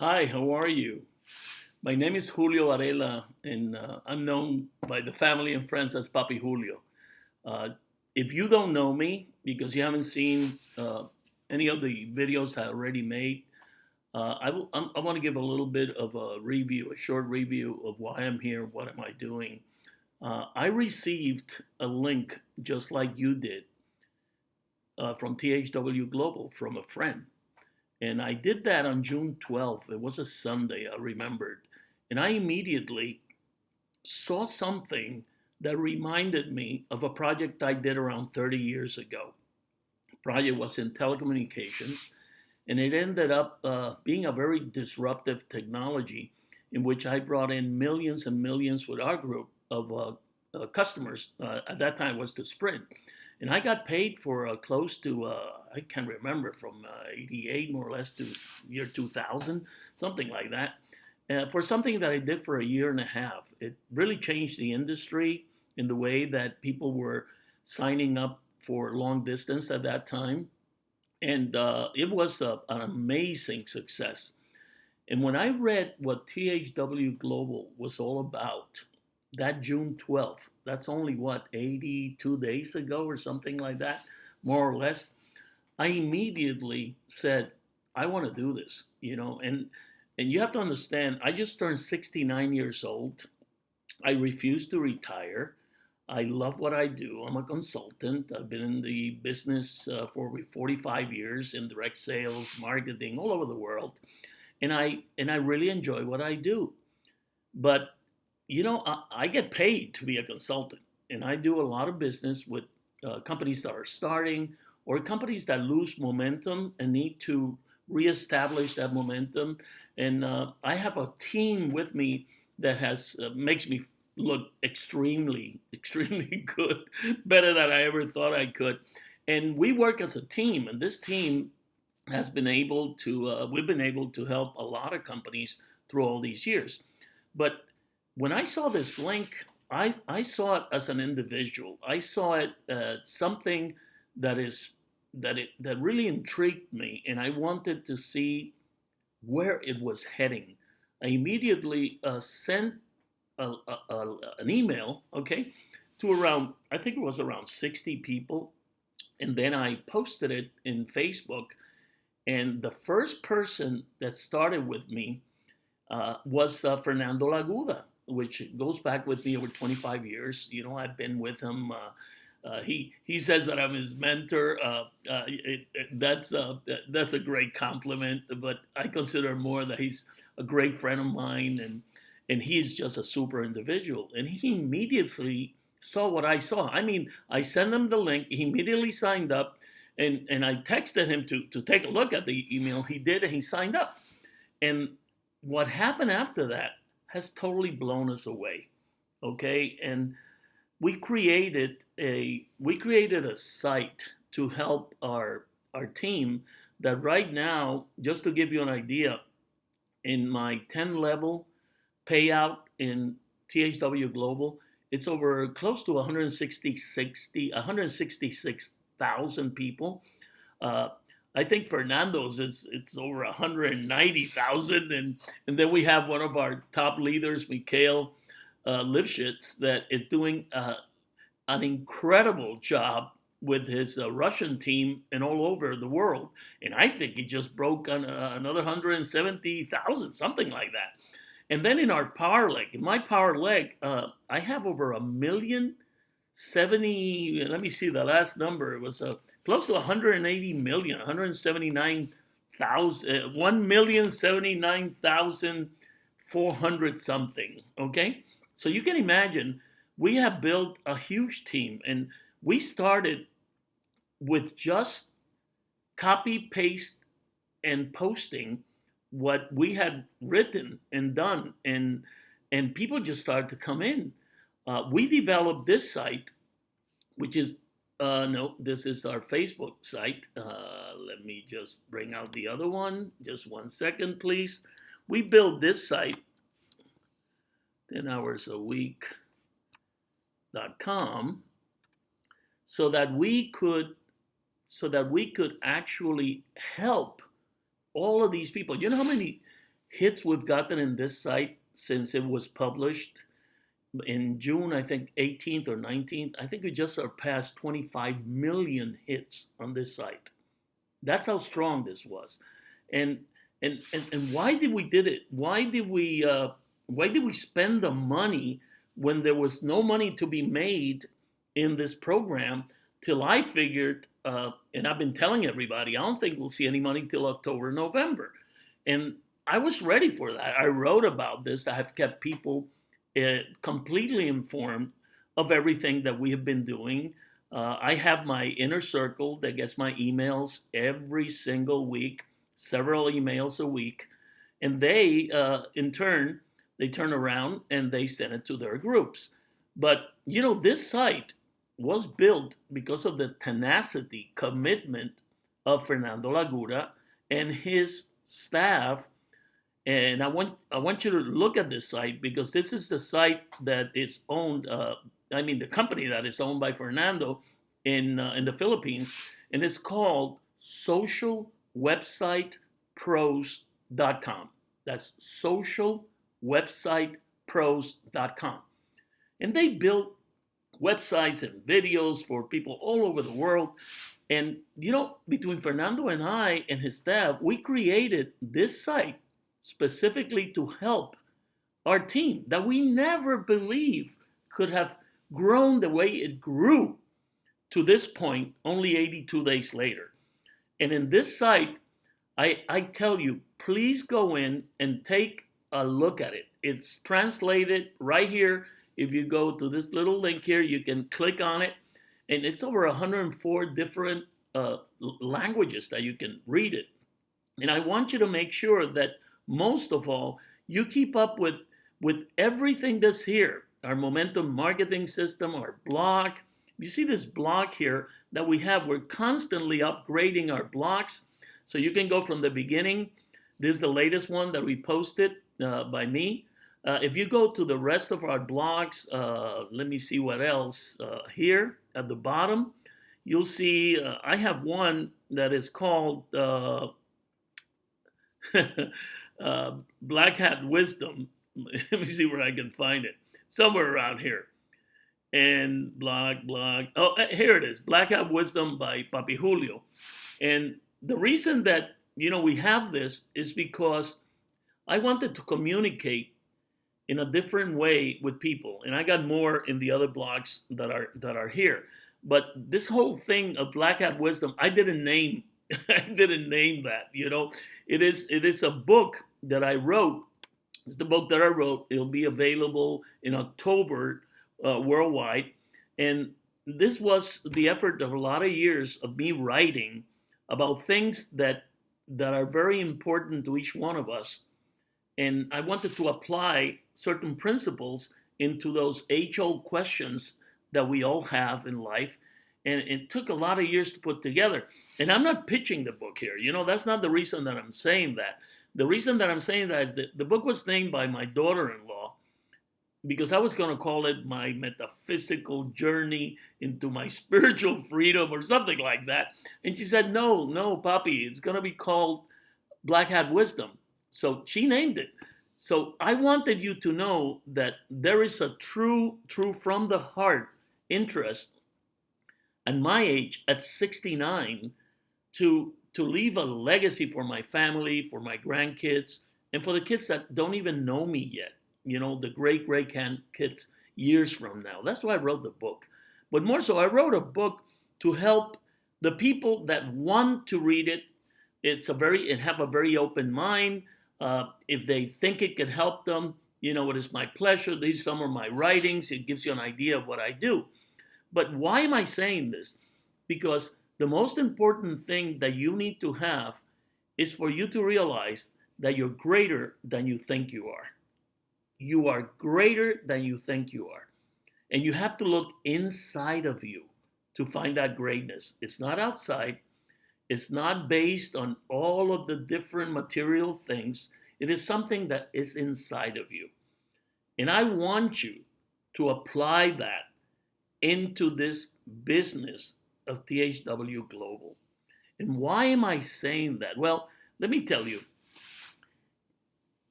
Hi, how are you? My name is Julio Varela, and I'm known by the family and friends as papijulio. Uh, if you don't know me because you haven't seen any of the videos I already made, I want to give a little bit of a review, a short review of why I'm here, what am I doing. I received a link just like you did from THW Global from a friend. And I did that on June 12th. It was a Sunday, I remembered. And I immediately saw something that reminded me of a project I did around 30 years ago. The project was in telecommunications, and it ended up being a very disruptive technology in which I brought in millions and millions with our group of customers. At that time, it was the Sprint. And I got paid for close to, I can't remember, from 88 more or less to year 2000, something like that, for something that I did for a year and a half. It really changed the industry in the way that people were signing up for long distance at that time. And it was an amazing success. And when I read what THW Global was all about, that June 12th, that's only what, 82 days ago or something like that, more or less, I immediately said, I want to do this, and you have to understand, I just turned 69 years old. I refuse to retire. I love what I do. I'm a consultant. I've been in the business for 45 years in direct sales, marketing, all over the world, and I really enjoy what I do. But I get paid to be a consultant, and I do a lot of business with companies that are starting or companies that lose momentum and need to reestablish that momentum. And I have a team with me that has makes me look extremely, extremely good, better than I ever thought I could. And we work as a team, and this team has been able to we've been able to help a lot of companies through all these years. But when I saw this link, I saw it as an individual. I saw it as something that is that really intrigued me, and I wanted to see where it was heading. I immediately sent an email, okay, to around, I think it was around 60 people, and then I posted it in Facebook. And the first person that started with me was Fernando Laguda, which goes back with me over 25 years. I've been with him. He says that I'm his mentor. That's a great compliment, but I consider more that he's a great friend of mine, and he's just a super individual. And he immediately saw what I saw. I mean, I sent him the link. He immediately signed up, and I texted him to take a look at the email. He did, and he signed up. And what happened after that has totally blown us away. Okay, and we created a site to help our team that right now, just to give you an idea, in my 10 level payout in THW Global, it's over close to 166,000 people. Uh, I think Fernando's is it's over 190,000, and then we have one of our top leaders, Mikhail Lifshitz, that is doing an incredible job with his Russian team and all over the world. And I think he just broke on another 170,000, something like that. And then in our power leg, in my power leg, I have over a million 70. Let me see the last number. It was close to 180 million, 179,000, 1,079,400 something. Okay, so you can imagine we have built a huge team, and we started with just copy, paste, and posting what we had written and done, and people just started to come in. We developed this site, which is no, this is our Facebook site. Let me just bring out the other one. Just 1 second, please. We built this site, 10 hours a week.com, so that we could actually help all of these people. You know how many hits we've gotten in this site since it was published in June, I think 18th or 19th. I think we just surpassed 25 million hits on this site. That's how strong this was. And and why did we did it? Why did we spend the money when there was no money to be made in this program? Till I figured, and I've been telling everybody, I don't think we'll see any money till October, November. And I was ready for that. I wrote about this. I have kept people completely informed of everything that we have been doing. I have my inner circle that gets my emails every single week, several emails a week, and they, in turn, they turn around and they send it to their groups. But this site was built because of the tenacity, commitment of Fernando Lagura and his staff. And I want you to look at this site, because this is the site that is owned. The company that is owned by Fernando in the Philippines, and it's called socialwebsitepros.com. That's socialwebsitepros.com, and they build websites and videos for people all over the world. And between Fernando and I and his staff, we created this site specifically to help our team that we never believed could have grown the way it grew to this point, only 82 days later. And in this site, I tell you, please go in and take a look at it. It's translated right here. If you go to this little link here, you can click on it, and it's over 104 different languages that you can read it. And I want you to make sure that, most of all, you keep up with everything that's here. Our momentum marketing system, our blog. You see this blog here that we have. We're constantly upgrading our blogs. So you can go from the beginning. This is the latest one that we posted by me. If you go to the rest of our blogs, let me see what else. Here at the bottom, you'll see I have one that is called Black Hat Wisdom. Let me see where I can find it. Somewhere around here. And blog. Oh, here it is. Black Hat Wisdom by Papijulio. And the reason that we have this is because I wanted to communicate in a different way with people, and I got more in the other blogs that are here. But this whole thing of Black Hat Wisdom, I didn't name. I didn't name that. It is a book that I wrote. It's the book that I wrote. It'll be available in October worldwide, and this was the effort of a lot of years of me writing about things that are very important to each one of us. And I wanted to apply certain principles into those age-old questions that we all have in life. And it took a lot of years to put together. And I'm not pitching the book here. That's not the reason that I'm saying that. The reason that I'm saying that is that the book was named by my daughter-in-law because I was going to call it My Metaphysical Journey into My Spiritual Freedom or something like that. And she said, no, Papi, it's going to be called Black Hat Wisdom. So she named it. So I wanted you to know that there is a true from the heart interest at my age, at 69, to leave a legacy for my family, for my grandkids, and for the kids that don't even know me yet. The great kids years from now. That's why I wrote the book. But more so, I wrote a book to help the people that want to read it. It have a very open mind. If they think it can help them, it is my pleasure. These are some of my writings. It gives you an idea of what I do. But why am I saying this? Because the most important thing that you need to have is for you to realize that you're greater than you think you are. You are greater than you think you are. And you have to look inside of you to find that greatness. It's not outside. It's not based on all of the different material things. It is something that is inside of you. And I want you to apply that into this business of THW Global. And why am I saying that? Well, let me tell you.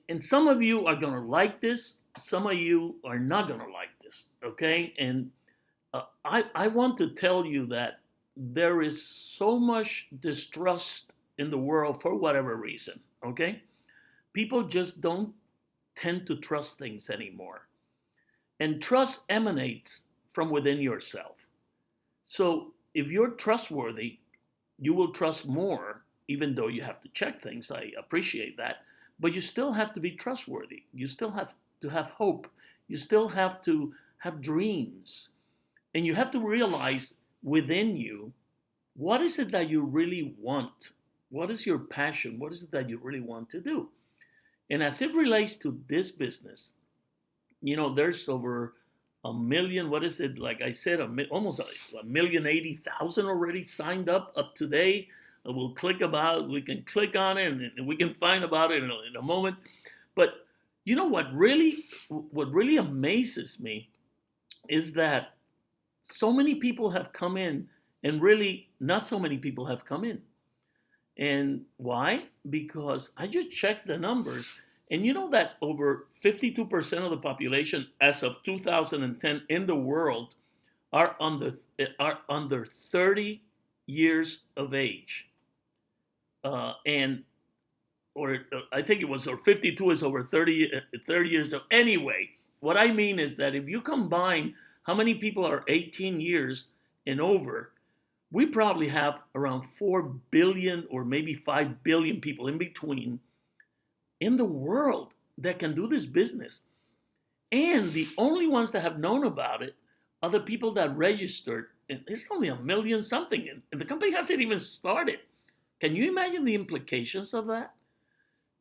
and some of you are going to like this. Some of you are not going to like this. Okay. And I want to tell you that there is so much distrust in the world for whatever reason. Okay. People just don't tend to trust things anymore. And trust emanates from within yourself. So if you're trustworthy, you will trust more, even though you have to check things. I appreciate that. But you still have to be trustworthy. You still have to have hope. You still have to have dreams. And you have to realize within you, what is it that you really want? What is your passion? What is it that you really want to do? And as it relates to this business, there's over a million, what is it? Like I said, almost a 1,080,000 already signed up today. We can click on it and we can find about it in a moment. But what really amazes me is that so many people have come in and really not so many people have come in. And why? Because I just checked the numbers, and you know that over 52% of the population as of 2010 in the world are under 30 years of age. Or I think it was, or 52 is over 30 years of. Anyway, what I mean is that if you combine how many people are 18 years and over, we probably have around 4 billion or maybe 5 billion people in between in the world that can do this business. And the only ones that have known about it are the people that registered. And it's only a million something, and the company hasn't even started. Can you imagine the implications of that?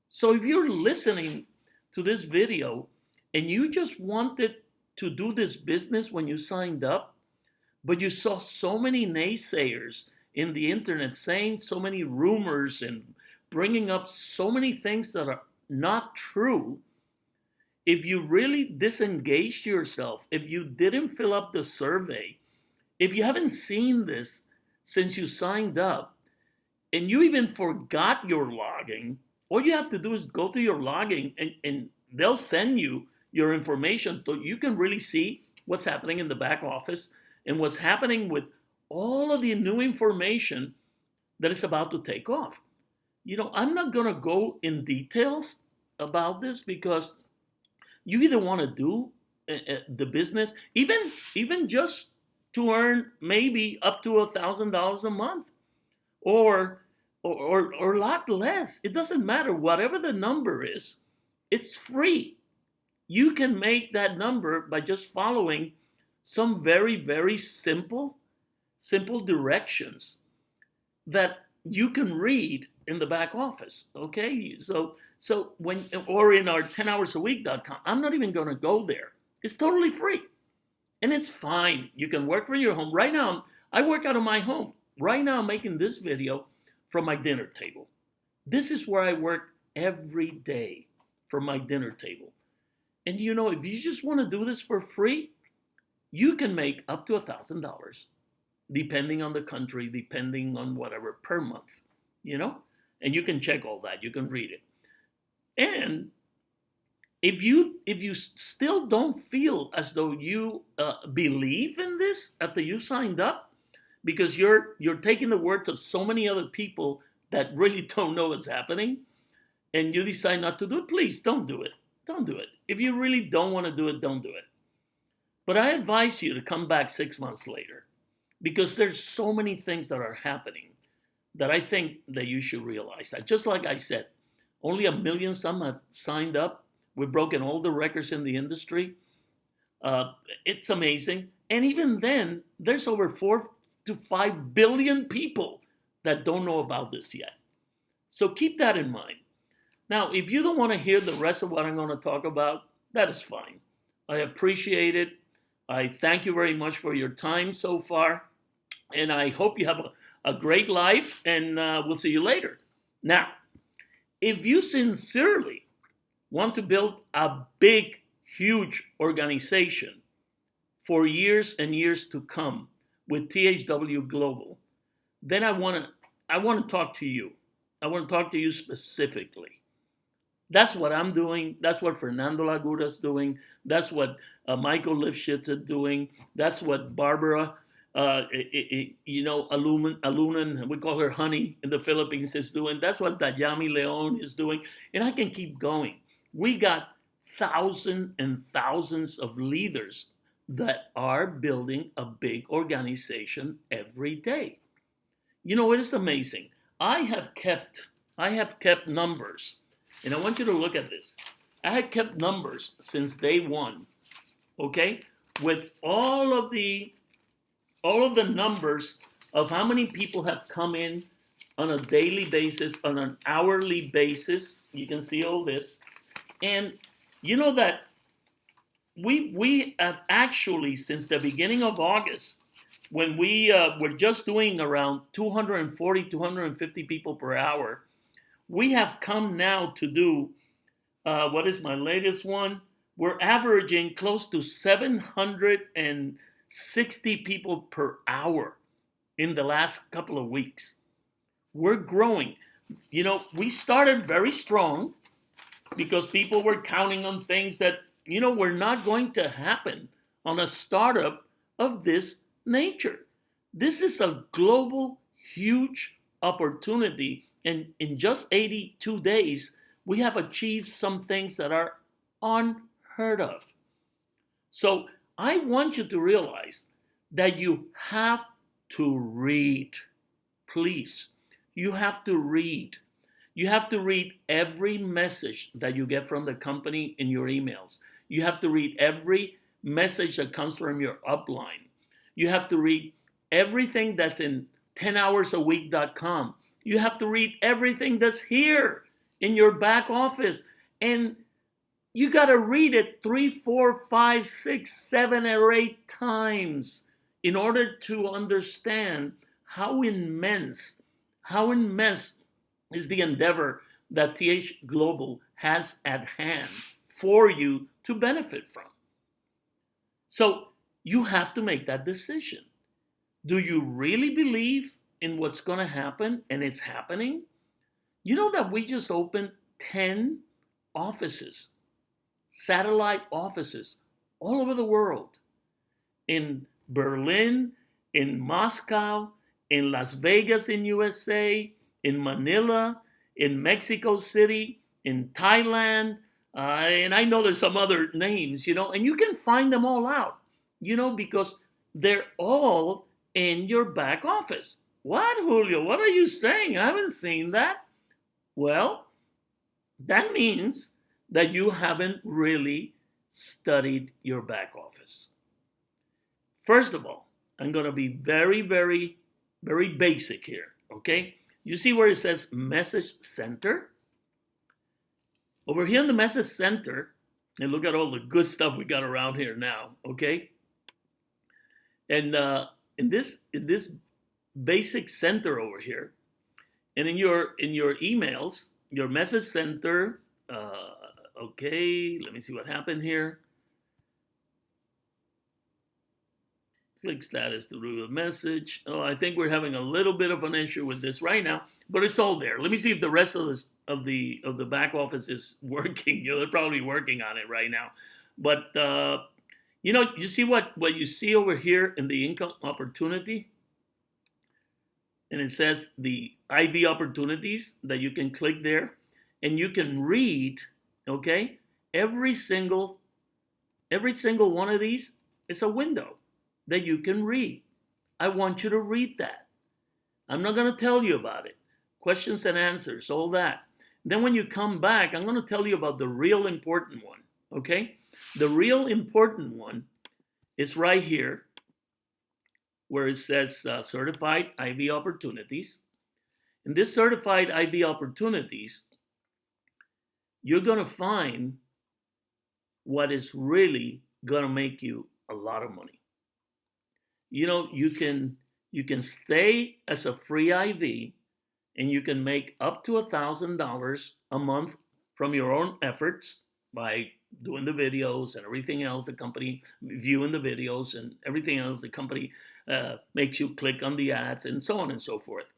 So if you're listening to this video and you just wanted to do this business when you signed up, but you saw so many naysayers in the internet saying so many rumors and bringing up so many things that are not true, if you really disengaged yourself, if you didn't fill up the survey, if you haven't seen this since you signed up, and you even forgot your login, all you have to do is go to your login and they'll send you your information so you can really see what's happening in the back office and what's happening with all of the new information that is about to take off. I'm not going to go in details about this because you either want to do the business, even just to earn maybe up to $1,000 a month, or a lot less. It doesn't matter. Whatever the number is, it's free. You can make that number by just following some very, very simple directions that you can read in the back office. Okay, so when, or in our 10hoursAweek.com, I'm not even going to go there. It's totally free, and it's fine. You can work from your home. Right now, I work out of my home. Right now, I'm making this video from my dinner table. This is where I work every day, from my dinner table. And if you just want to do this for free, you can make up to $1,000, depending on the country, depending on whatever, per month, and you can check all that. You can read it. And if you still don't feel as though you believe in this after you signed up, because you're taking the words of so many other people that really don't know what's happening, and you decide not to do it, please don't do it. Don't do it. If you really don't want to do it, don't do it. But I advise you to come back 6 months later, because there's so many things that are happening that I think that you should realize that. Just like I said, only 1 million some have signed up. We've broken all the records in the industry. It's amazing. And even then, there's over 4 to 5 billion people that don't know about this yet. So keep that in mind. Now, if you don't want to hear the rest of what I'm going to talk about, that is fine. I appreciate it. I thank you very much for your time so far. And I hope you have a great life, and we'll see you later. Now, if you sincerely want to build a big, huge organization for years and years to come with THW Global, then I want to talk to you. I want to talk to you specifically. That's what I'm doing. That's what Fernando Lagura's doing. That's what Michael Lifshitz is doing. That's what Barbara, Alunan, we call her Honey in the Philippines, is doing. That's what Dayami Leon is doing. And I can keep going. We got thousands and thousands of leaders that are building a big organization every day. You know, it is amazing. I have kept numbers, and I want you to look at this. I had kept numbers since day one, okay, with all of the numbers of how many people have come in on a daily basis, on an hourly basis. You can see all this, and you know that we have actually, since the beginning of August, when we were just doing around 240, 250 people per hour, we have come now to do, what is my latest one? We're averaging close to 760 people per hour in the last couple of weeks. We're growing. You know, we started very strong because people were counting on things that, were not going to happen on a startup of this nature. This is a global, huge opportunity. And in just 82 days, we have achieved some things that are unheard of. So I want you to realize that you have to read. Please, you have to read. You have to read every message that you get from the company in your emails. You have to read every message that comes from your upline. You have to read everything that's in 10hoursAweek.com. You have to read everything that's here in your back office. And you got to read it 3, 4, 5, 6, 7, or 8 times in order to understand how immense is the endeavor that TH Global has at hand for you to benefit from. So you have to make that decision. Do you really believe in what's going to happen and it's happening? You know that we just opened 10 offices, satellite offices all over the world. In Berlin, in Moscow, in Las Vegas in USA, in Manila, in Mexico City, in Thailand, and I know there's some other names, and you can find them all out, because they're all in your back office. What, Julio? What are you saying? I haven't seen that. Well, that means that you haven't really studied your back office. First of all, I'm going to be very, very, very basic here, okay? You see where it says Message Center? Over here in the Message Center, and look at all the good stuff we got around here now, okay? And in this basic center over here, and in your emails, your Message Center, okay, let me see what happened here. Click status to read a message. Oh, I think we're having a little bit of an issue with this right now, but it's all there. Let me see if the rest of this of the back office is working. They're probably working on it right now. But you see what you see over here in the income opportunity, and it says the IV opportunities that you can click there, and you can read. Okay, every single one of these is a window that you can read. I want you to read that. I'm not going to tell you about it. Questions and answers, all that. Then when you come back, I'm going to tell you about the real important one, okay? The real important one is right here where it says Certified IV Opportunities. In this Certified IV Opportunities, you're going to find what is really going to make you a lot of money. You can stay as a free IV and you can make up to $1,000 a month from your own efforts by doing the videos and everything else, the company viewing the videos and everything else, the company makes you click on the ads and so on and so forth.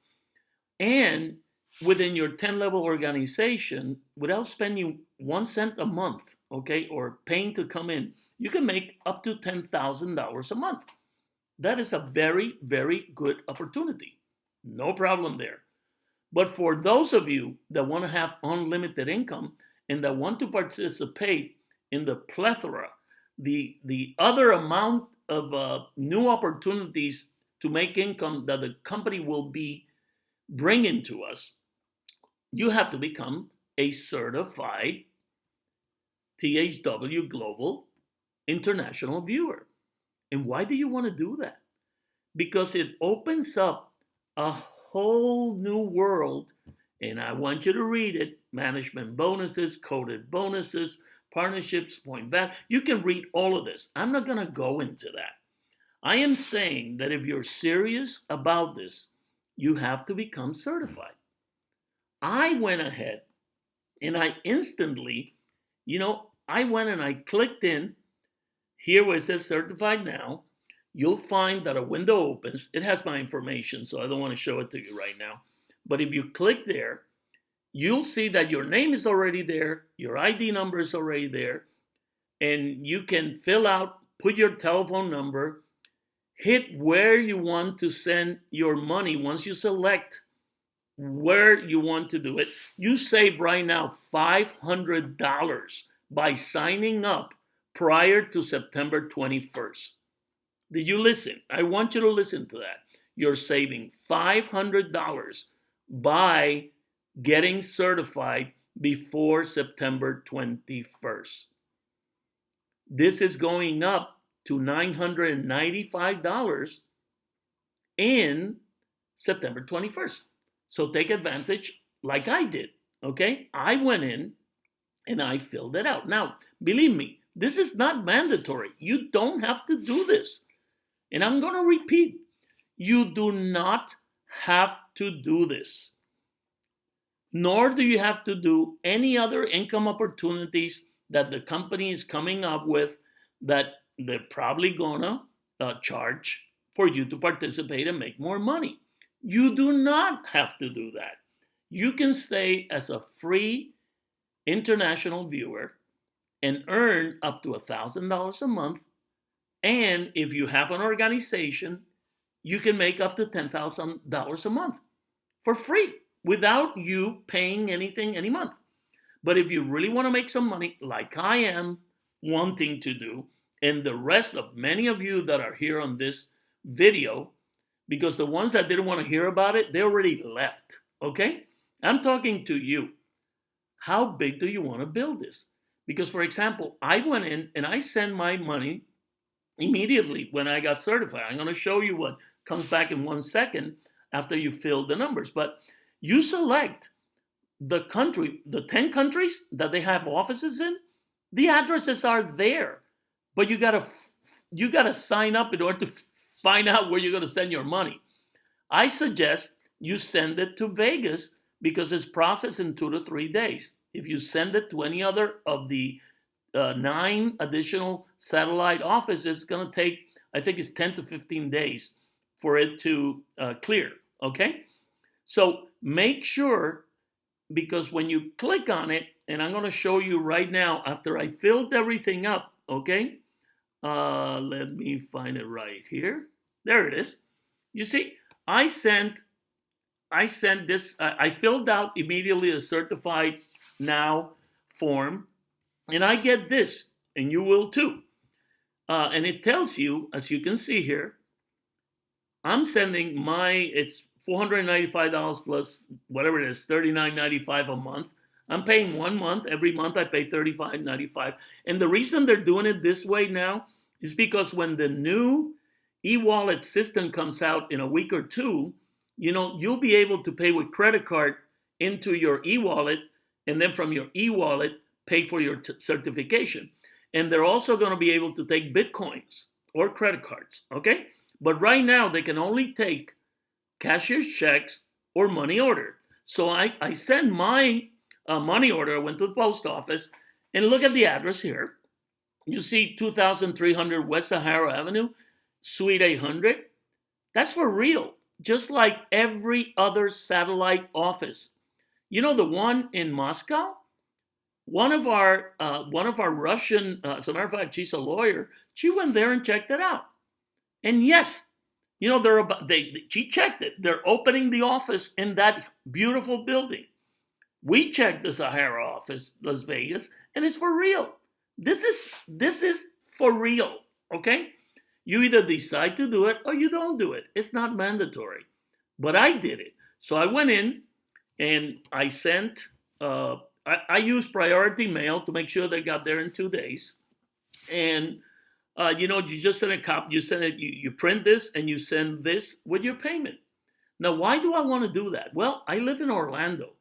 And within your 10 level organization, without spending 1 cent a month, okay, or paying to come in, you can make up to $10,000 a month. That is a very, very good opportunity. No problem there. But for those of you that want to have unlimited income and that want to participate in the plethora, the other amount of new opportunities to make income that the company will be bringing to us, you have to become a certified THW Global international viewer. And why do you want to do that? Because it opens up a whole new world. And I want you to read it: management bonuses, coded bonuses, partnerships, point value. You can read all of this. I'm not going to go into that. I am saying that if you're serious about this, you have to become certified. I went ahead and I instantly, I went and I clicked in here where it says certified now. You'll find that a window opens. It has my information, so I don't want to show it to you right now. But if you click there, you'll see that your name is already there, your ID number is already there, and you can fill out, put your telephone number, hit where you want to send your money. Once you select where you want to do it, you save right now $500 by signing up prior to September 21st. Did you listen? I want you to listen to that. You're saving $500 by getting certified before September 21st. This is going up to $995 in September 21st. So take advantage like I did, okay? I went in and I filled it out. Now, believe me, this is not mandatory. You don't have to do this. And I'm going to repeat, you do not have to do this. Nor do you have to do any other income opportunities that the company is coming up with that they're probably going to charge for you to participate and make more money. You do not have to do that. You can stay as a free international viewer and earn up to $1,000 a month. And if you have an organization, you can make up to $10,000 a month for free without you paying anything any month. But if you really want to make some money, like I am wanting to do, and the rest of many of you that are here on this video, because the ones that didn't want to hear about it, they already left, okay? I'm talking to you. How big do you want to build this? Because, for example, I went in and I sent my money immediately when I got certified. I'm going to show you what comes back in 1 second after you fill the numbers. But you select the country, the 10 countries that they have offices in, the addresses are there. But you gotta sign up in order to find out where you're going to send your money. I suggest you send it to Vegas because it's processed in 2 to 3 days. If you send it to any other of the 9 additional satellite offices, it's going to take, I think it's 10 to 15 days for it to clear, okay? So make sure, because when you click on it, and I'm going to show you right now after I filled everything up, okay? Let me find it right here. There it is. You see, I sent this, I filled out immediately a certified now form, and I get this, and you will too. And it tells you, as you can see here, I'm sending it's $495 plus whatever it is, $39.95 a month. I'm paying 1 month. Every month I pay $35.95. And the reason they're doing it this way now is because when the new e-wallet system comes out in a week or two, you'll be able to pay with credit card into your e-wallet, and then from your e-wallet, pay for your certification. And they're also going to be able to take Bitcoins or credit cards, okay? But right now, they can only take cashier's checks or money order. So I sent my money order. I went to the post office, and look at the address here. You see 2300 West Sahara Avenue, Suite 800. That's for real, just like every other satellite office. You know the one in Moscow? One of our Russian, as a matter of fact, she's a lawyer. She went there and checked it out. And yes, you know she checked it. They're opening the office in that beautiful building. We checked the Sahara office, Las Vegas, and it's for real. This is for real. Okay, you either decide to do it or you don't do it. It's not mandatory, but I did it. So I went in and I sent. I used priority mail to make sure they got there in 2 days, and you just send a copy. You send it. You print this and you send this with your payment. Now, why do I want to do that? Well, I live in Orlando.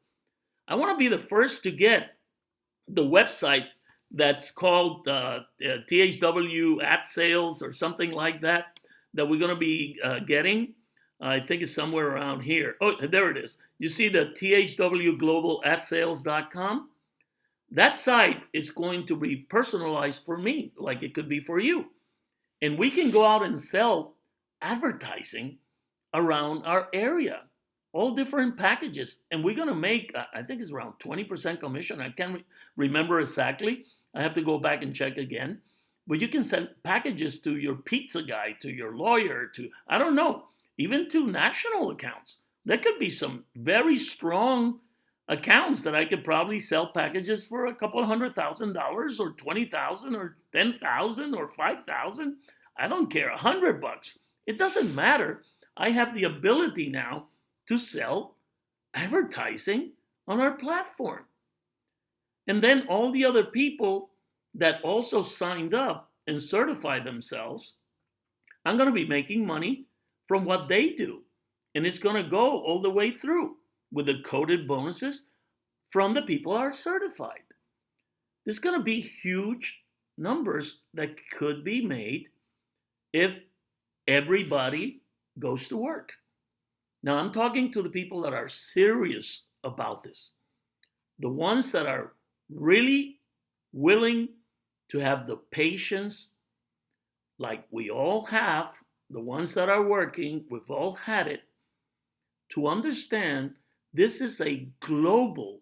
I want to be the first to get the website that's called THW at sales or something like that we're going to be getting. I think it's somewhere around here. Oh, there it is. You see the THW Global at sales.com? That site is going to be personalized for me, like it could be for you. And we can go out and sell advertising around our area, all different packages. And we're going to make, I think it's around 20% commission. I can't remember exactly. I have to go back and check again. But you can send packages to your pizza guy, to your lawyer, to, I don't know, even to national accounts. There could be some very strong accounts that I could probably sell packages for a couple $100,000 or 20,000 or 10,000 or 5,000. I don't care, $100. It doesn't matter. I have the ability now to sell advertising on our platform. And then all the other people that also signed up and certified themselves, I'm going to be making money from what they do. And it's going to go all the way through with the coded bonuses from the people that are certified. There's going to be huge numbers that could be made if everybody goes to work. Now, I'm talking to the people that are serious about this, the ones that are really willing to have the patience, like we all have, the ones that are working, we've all had it, to understand this is a global,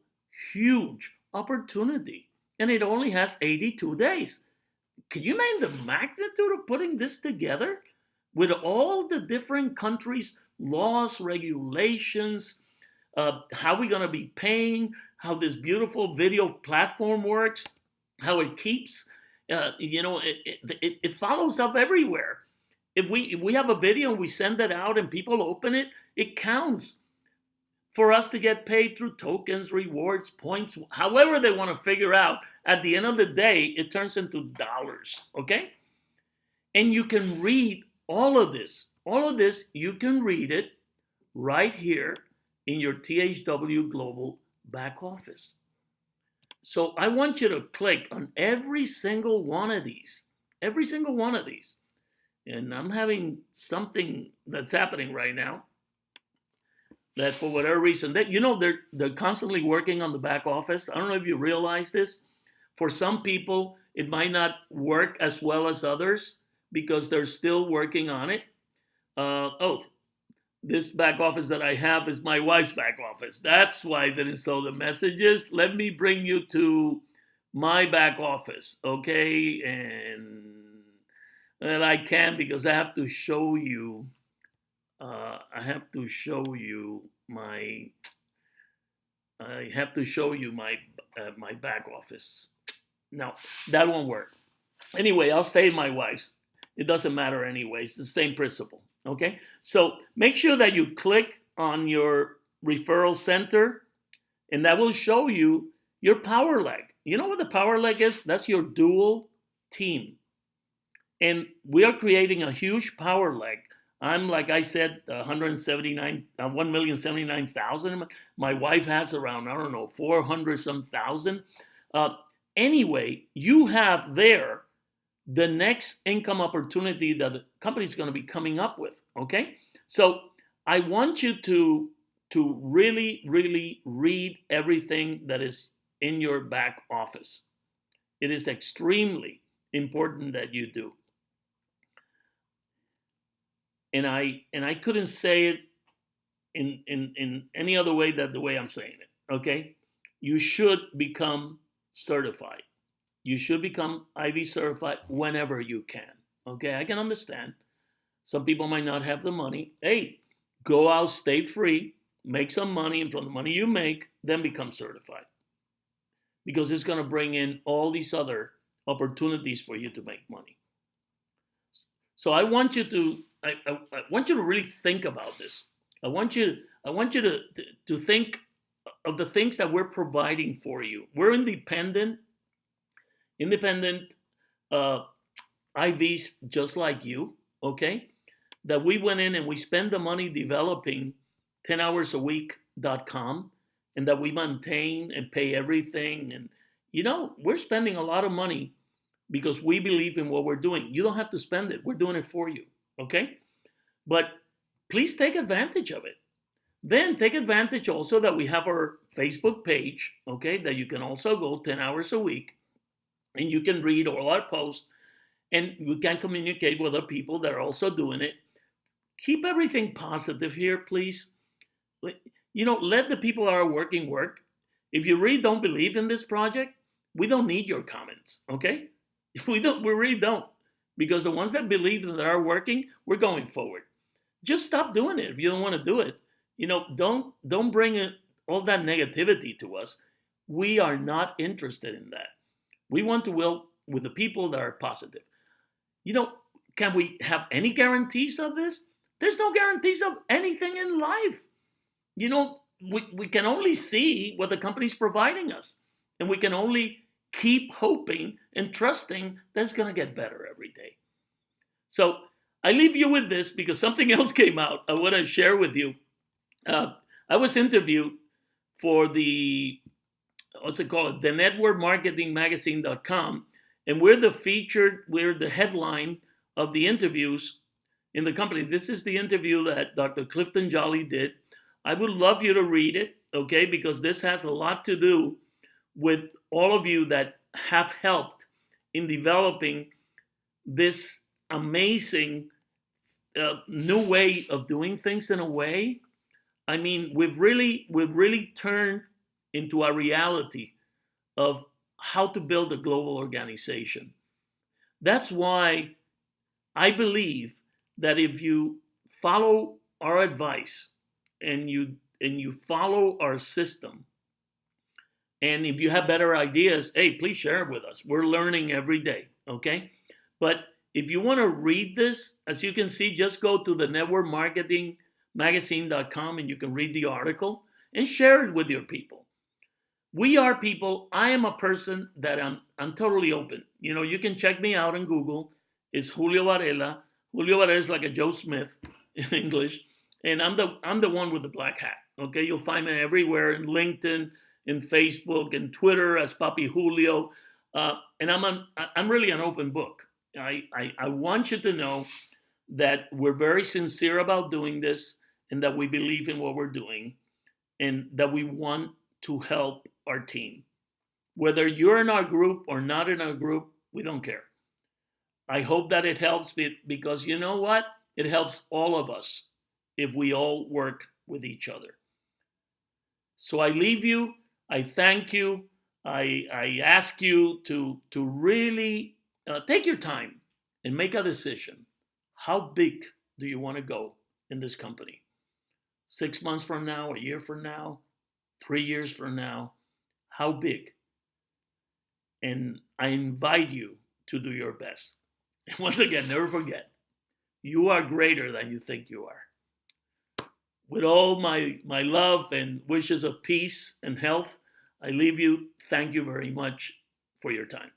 huge opportunity, and it only has 82 days. Can you imagine the magnitude of putting this together with all the different countries' laws, regulations, how we're going to be paying, how this beautiful video platform works, how it keeps, it follows up everywhere. If we have a video and we send it out and people open it, it counts for us to get paid through tokens, rewards, points, however they want to figure out. At the end of the day, it turns into dollars, okay? And you can read all of this. All of this, you can read it right here in your THW Global back office. So I want you to click on every single one of these. Every single one of these. And I'm having something that's happening right now that for whatever reason, they're constantly working on the back office. I don't know if you realize this. For some people, it might not work as well as others because they're still working on it. This back office that I have is my wife's back office. That's why I didn't show the messages. Let me bring you to my back office, okay? And I can because I have to show you. I have to show you my my back office. No, that won't work. Anyway, I'll stay in my wife's. It doesn't matter anyway. It's the same principle. Okay? So make sure that you click on your referral center, and that will show you your power leg. You know what the power leg is? That's your dual team. And we are creating a huge power leg. I'm, like I said, 1,079,000. My wife has around, 400 some thousand. Anyway, you have there the next income opportunity that the company is going to be coming up with, okay? So I want you to really, really read everything that is in your back office. It is extremely important that you do. And I couldn't say it in any other way than the way I'm saying it, okay, you should become certified. You should become IV certified whenever you can. Okay, I can understand. Some people might not have the money. Hey, go out, stay free, make some money, and from the money you make, then become certified. Because it's going to bring in all these other opportunities for you to make money. So I want you to I want you to really think about this. I want you to think of the things that we're providing for you. We're independent uh, IVs just like you, okay? That we went in and we spend the money developing 10hoursAweek.com, and that we maintain and pay everything. And, we're spending a lot of money because we believe in what we're doing. You don't have to spend it. We're doing it for you, okay? But please take advantage of it. Then take advantage also that we have our Facebook page, okay, that you can also go 10 hours a week, and you can read all our posts, and we can communicate with other people that are also doing it. Keep everything positive here, please. Let the people that are working work. If you really don't believe in this project, we don't need your comments, okay? We really don't. Because the ones that believe that are working, we're going forward. Just stop doing it if you don't want to do it. Don't bring all that negativity to us. We are not interested in that. We want to work with the people that are positive. Can we have any guarantees of this? There's no guarantees of anything in life. We can only see what the company's providing us. And we can only keep hoping and trusting that it's going to get better every day. So I leave you with this because something else came out I want to share with you. I was interviewed for the networkmarketingmagazine.com, and we're the headline of the interviews in the company. This is the interview that Dr. Clifton Jolly did. I would love you to read it, okay, because this has a lot to do with all of you that have helped in developing this amazing new way of doing things. In a way, I mean, we've really turned into a reality of how to build a global organization. That's why I believe that if you follow our advice and you follow our system, and if you have better ideas, hey, please share it with us. We're learning every day, okay? But if you want to read this, as you can see, just go to the networkmarketingmagazine.com and you can read the article and share it with your people. We are people. I am a person that I'm totally open. You can check me out on Google. It's Julio Varela. Julio Varela is like a Joe Smith in English. And I'm the one with the black hat. Okay, you'll find me everywhere in LinkedIn, in Facebook, and Twitter as papijulio. And I'm really an open book. I want you to know that we're very sincere about doing this, and that we believe in what we're doing, and that we want to help our team. Whether you're in our group or not in our group, we don't care. I hope that it helps because you know what? It helps all of us if we all work with each other. So I leave you. I thank you. I ask you to really take your time and make a decision. How big do you want to go in this company? 6 months from now, a year from now, 3 years from now? How big? And I invite you to do your best. And once again, never forget, you are greater than you think you are. With all my love and wishes of peace and health, I leave you. Thank you very much for your time.